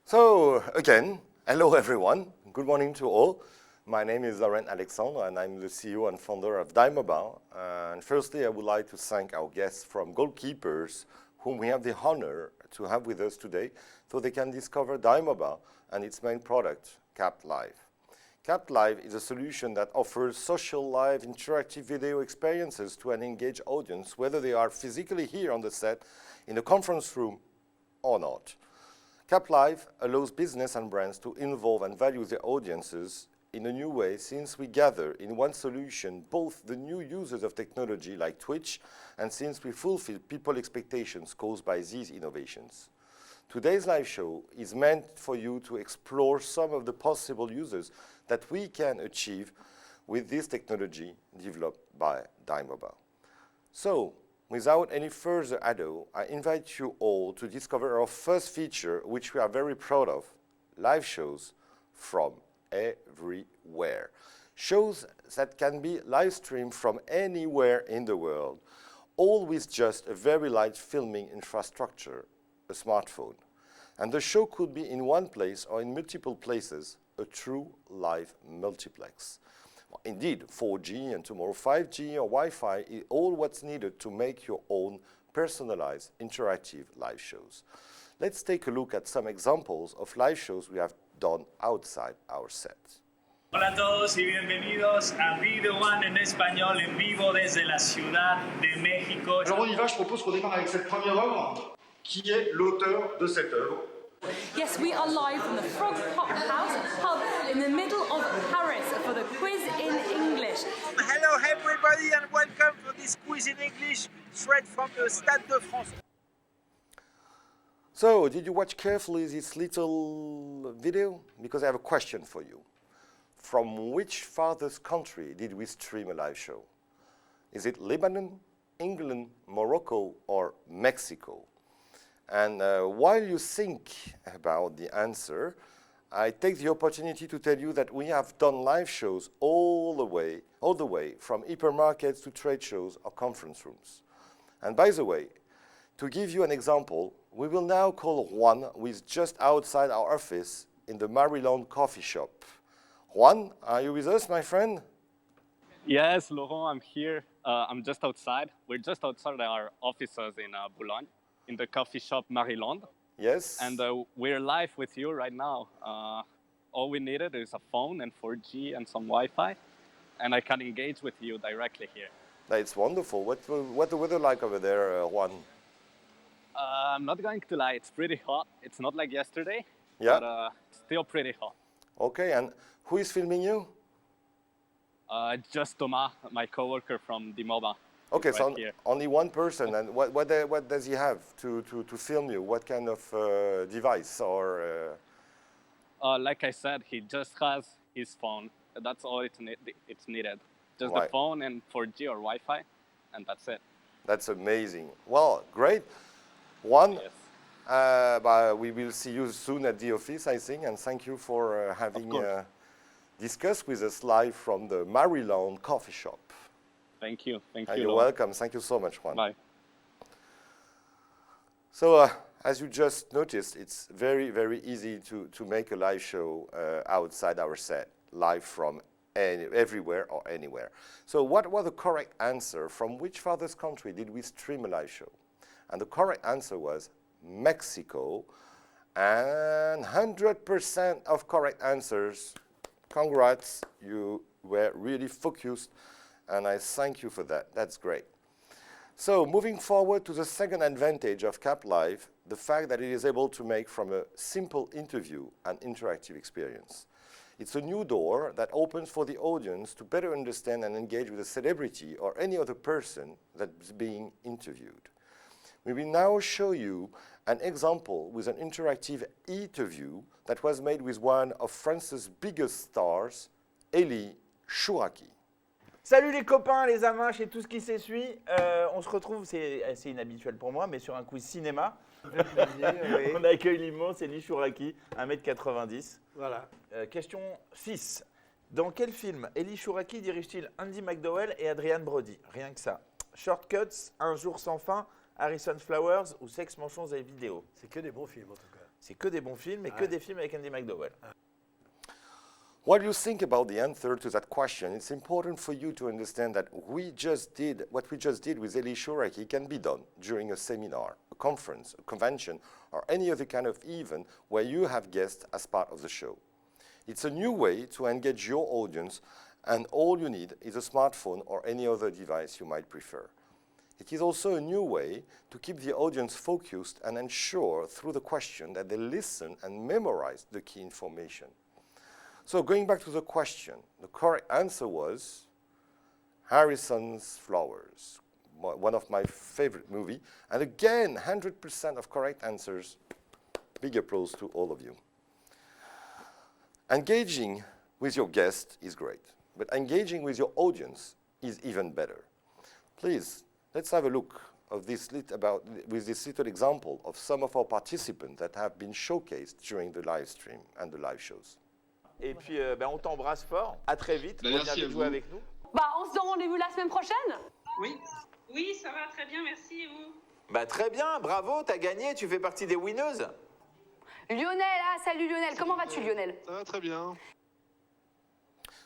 So, again, hello everyone. Good morning to all. My name is Laurent Alexandre and I'm the CEO and founder of Dimobile. And firstly, I would like to thank our guests from Goalkeepers, whom we have the honor to have with us today, so they can discover Dimobile and its main product, Capt Live. Capt Live is a solution that offers social live interactive video experiences to an engaged audience, whether they are physically here on the set, in a conference room, or not. Capt Live allows business and brands to involve and value their audiences in a new way, since we gather in one solution both the new users of technology like Twitch, and since we fulfill people expectations caused by these innovations. Today's live show is meant for you to explore some of the possible uses that we can achieve with this technology developed by Dimobile. So, without any further ado, I invite you all to discover our first feature, which we are very proud of, live shows from everywhere. Shows that can be live streamed from anywhere in the world, all with just a very light filming infrastructure, a smartphone. And the show could be in one place or in multiple places, a true live multiplex. Indeed, 4G and tomorrow 5G or Wi-Fi is all what's needed to make your own personalized interactive live shows. Let's take a look at some examples of live shows we have done outside our set. Hola a todos y bienvenidos a Video One en español en vivo desde la Ciudad de México. Alors on y va, je propose qu'on démarre avec cette première œuvre, qui est l'auteur de cette œuvre. Yes, we are live from the Frog Pop House pub in the middle of Paris for the quiz in English. Hello everybody and welcome to this quiz in English straight from the Stade de France. So, did you watch carefully this little video? Because I have a question for you. From which farthest country did we stream a live show? Is it Lebanon, England, Morocco, or Mexico? And while you think about the answer, I take the opportunity to tell you that we have done live shows all the way from hypermarkets to trade shows or conference rooms. And by the way, to give you an example, we will now call Juan, who is just outside our office in the Maryland coffee shop. Juan, are you with us, my friend? Yes, Laurent, I'm here. I'm just outside. We're just outside our offices in Boulogne, in the coffee shop Maryland. Yes. And we're live with you right now. All we needed is a phone and 4G and some Wi-Fi, and I can engage with you directly here. That's wonderful. What the weather like over there, Juan? I'm not going to lie, it's pretty hot. It's not like yesterday, Yeah. but still pretty hot. Okay, and who is filming you? Just Thomas, my coworker from Dimobile. Okay, right so here. only one person. And what does he have to film you? What kind of device or? Like I said, he just has his phone. That's all it's needed. Just Right. the phone and 4G or Wi-Fi, and that's it. That's amazing. Well, great. Juan, Yes. but we will see you soon at the office, I think, and thank you for having discussed with us live from the Maryland coffee shop. Thank you. Thank And you. you're Laurent. welcome. Thank you so much, Juan. Bye. So, as you just noticed, it's very, very easy to make a live show outside our set, live from everywhere or anywhere. So what was the correct answer? From which farthest country did we stream a live show? And the correct answer was Mexico. And 100% of correct answers. Congrats, you were really focused, and I thank you for that. That's great. So moving forward to the second advantage of Capt Live, the fact that it is able to make from a simple interview an interactive experience. It's a new door that opens for the audience to better understand and engage with a celebrity or any other person that's being interviewed. We will now show you an example with an interactive interview that was made with one of France's biggest stars, Elie Chouraki. Salut les copains, les amaches et tout ce qui s'essuie. On se retrouve, c'est assez inhabituel pour moi, mais sur un quiz cinéma. On accueille l'immense Elie Chouraki, 1m90. Voilà. Question 6. Dans quel film Elie Chouraki dirige-t-il Andy McDowell et Adrian Brody? Rien que ça. Shortcuts, Un jour sans fin, Harrison Flowers ou Sexe, mensonges et vidéo? C'est que des bons films en tout cas. C'est que des bons films et que des films avec Andy McDowell. While you think about the answer to that question, it's important for you to understand that what we just did with Eli Shuraki can be done during a seminar, a conference, a convention, or any other kind of event where you have guests as part of the show. It's a new way to engage your audience, and all you need is a smartphone or any other device you might prefer. It is also a new way to keep the audience focused and ensure through the question that they listen and memorize the key information. So going back to the question, the correct answer was Harrison's Flowers, one of my favorite movies. And again, 100% of correct answers. Big applause to all of you. Engaging with your guest is great, but engaging with your audience is even better. Please, let's have a look of this with this little example of some of our participants that have been showcased during the live stream and the live shows. Et puis, on t'embrasse fort. À très vite. Ben, Reviens merci vite à jouer vous. avec nous. On se donne rendez-vous la semaine prochaine. Oui. Oui, ça va très bien, merci et vous? Très bien, bravo, t'as gagné, tu fais partie des winneuses. Lionel, salut Lionel. Comment vas-tu Lionel? Ça va très bien.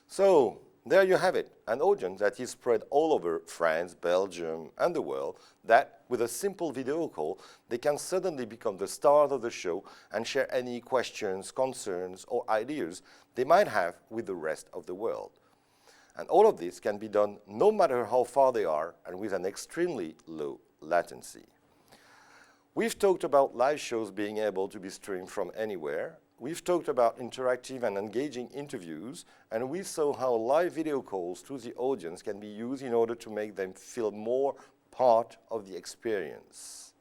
So, there you have it, an audience that is spread all over France, Belgium, and the world, that with a simple video call, they can suddenly become the stars of the show and share any questions, concerns, or ideas they might have with the rest of the world. And all of this can be done no matter how far they are and with an extremely low latency. We've talked about live shows being able to be streamed from anywhere. We've talked about interactive and engaging interviews, and we saw how live video calls to the audience can be used in order to make them feel more part of the experience.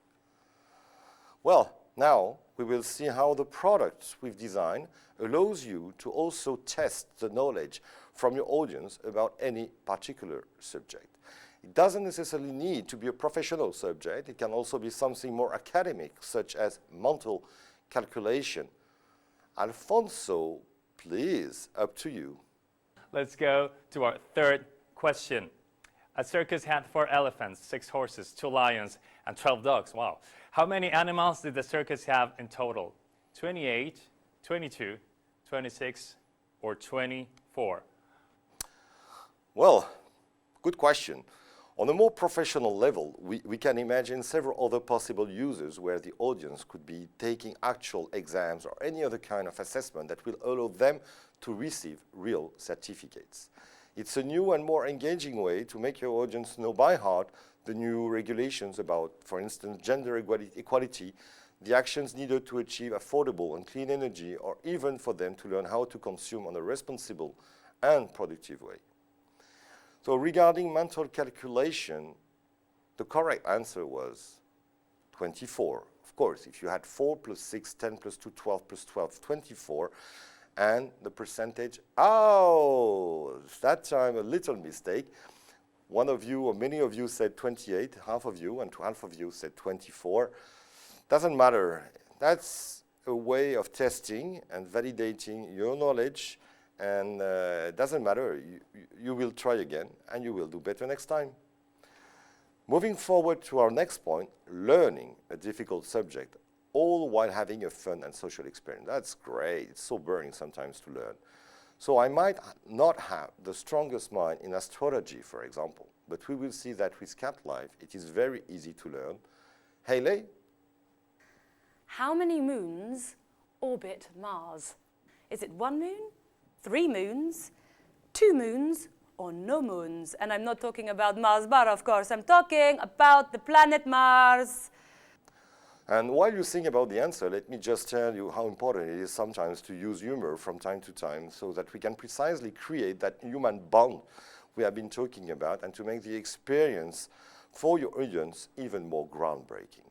Well, now we will see how the product we've designed allows you to also test the knowledge from your audience about any particular subject. It doesn't necessarily need to be a professional subject. It can also be something more academic, such as mental calculation. Alfonso, please, up to you. Let's go to our third question. A circus had 4 elephants, 6 horses, 2 lions, and 12 dogs. Wow. How many animals did the circus have in total? 28, 22, 26, or 24? Well, good question. On a more professional level, we can imagine several other possible uses where the audience could be taking actual exams or any other kind of assessment that will allow them to receive real certificates. It's a new and more engaging way to make your audience know by heart the new regulations about, for instance, gender equality, the actions needed to achieve affordable and clean energy, or even for them to learn how to consume on a responsible and productive way. So regarding mental calculation, the correct answer was 24. Of course, if you had 4 plus 6, 10 plus 2, 12 plus 12, 24, and the percentage, that time a little mistake. One of you or many of you said 28, half of you, and half of you said 24. Doesn't matter. That's a way of testing and validating your knowledge. And it doesn't matter, you will try again and you will do better next time. Moving forward to our next point, learning a difficult subject, all while having a fun and social experience. That's great, it's so boring sometimes to learn. So I might not have the strongest mind in astrology, for example, but we will see that with Cat Life, it is very easy to learn. Hayley? How many moons orbit Mars? Is it 1 moon? 3 moons, 2 moons, or no moons? And I'm not talking about Mars bar, of course. I'm talking about the planet Mars. And while you think about the answer, let me just tell you how important it is sometimes to use humor from time to time so that we can precisely create that human bond we have been talking about and to make the experience for your audience even more groundbreaking.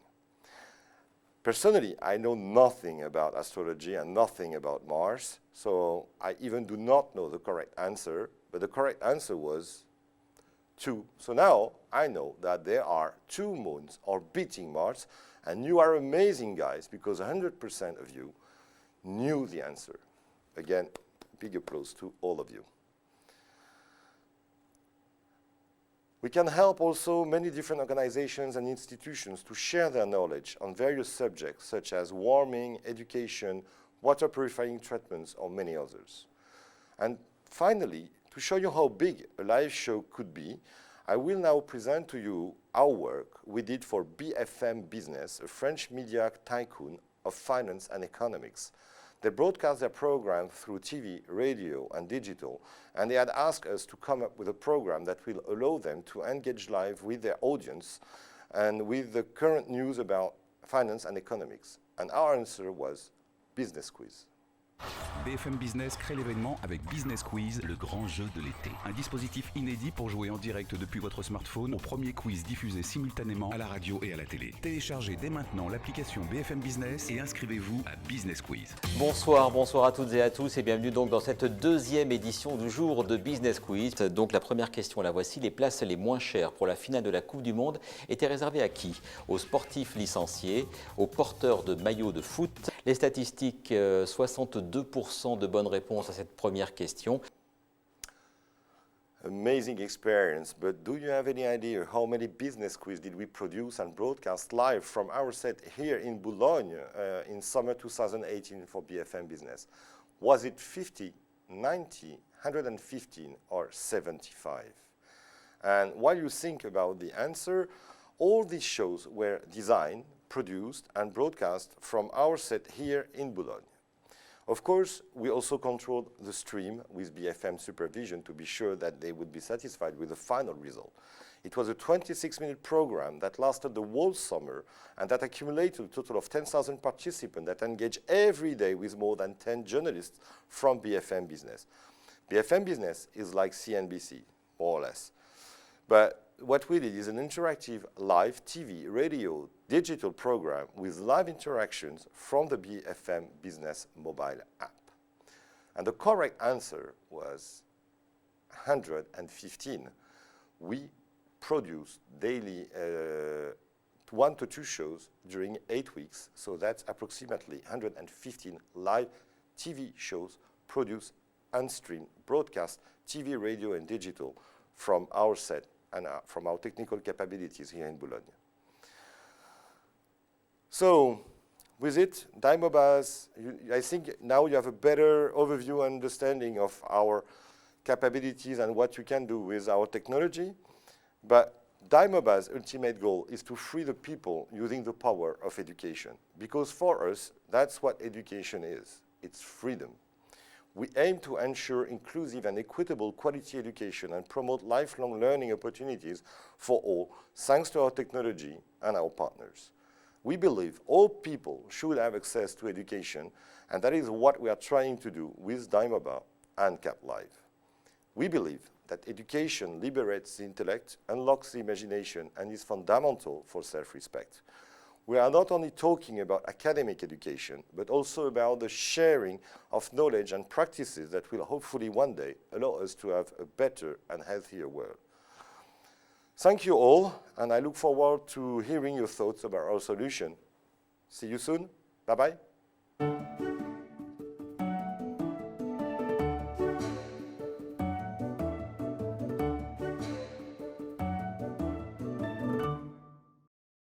Personally, I know nothing about astrology and nothing about Mars, so I even do not know the correct answer, but the correct answer was 2. So now I know that there are 2 moons orbiting Mars, and you are amazing, guys, because 100% of you knew the answer. Again, big applause to all of you. We can help also many different organizations and institutions to share their knowledge on various subjects such as warming, education, water purifying treatments, or many others. And finally, to show you how big a live show could be, I will now present to you our work we did for BFM Business, a French media tycoon of finance and economics. They broadcast their program through TV, radio, and digital, and they had asked us to come up with a program that will allow them to engage live with their audience and with the current news about finance and economics. And our answer was Business Quiz. BFM Business crée l'événement avec Business Quiz, le grand jeu de l'été. Un dispositif inédit pour jouer en direct depuis votre smartphone au premier quiz diffusé simultanément à la radio et à la télé. Téléchargez dès maintenant l'application BFM Business et inscrivez-vous à Business Quiz. Bonsoir à toutes et à tous et bienvenue donc dans cette deuxième édition du jour de Business Quiz. Donc la première question, la voici. Les places les moins chères pour la finale de la Coupe du Monde étaient réservées à qui? Aux sportifs licenciés, aux porteurs de maillots de foot. Les statistiques, 62% de bonnes réponses à cette première question. Amazing experience, but do you have any idea how many business quiz did we produce and broadcast live from our set here in Boulogne in summer 2018 for BFM Business? Was it 50, 90, 115 or 75? And while you think about the answer, all these shows were designed, produced and broadcast from our set here in Boulogne. Of course, we also controlled the stream with BFM supervision to be sure that they would be satisfied with the final result. It was a 26-minute program that lasted the whole summer and that accumulated a total of 10,000 participants that engaged every day with more than 10 journalists from BFM Business. BFM Business is like CNBC, more or less. But what we did is an interactive live TV, radio, digital program with live interactions from the BFM Business mobile app. And the correct answer was 115. We produced daily 1 to 2 shows during 8 weeks, so that's approximately 115 live TV shows produced and streamed, broadcast, TV, radio, and digital from our set and from our technical capabilities here in Boulogne. So, with it, Dimobas, I think now you have a better overview and understanding of our capabilities and what you can do with our technology. But Dimobas' ultimate goal is to free the people using the power of education. Because for us, that's what education is. It's freedom. We aim to ensure inclusive and equitable quality education and promote lifelong learning opportunities for all, thanks to our technology and our partners. We believe all people should have access to education, and that is what we are trying to do with Dimoba and Cap Live. We believe that education liberates the intellect, unlocks the imagination, and is fundamental for self-respect. We are not only talking about academic education, but also about the sharing of knowledge and practices that will hopefully one day allow us to have a better and healthier world. Thank you all, and I look forward to hearing your thoughts about our solution. See you soon. Bye-bye.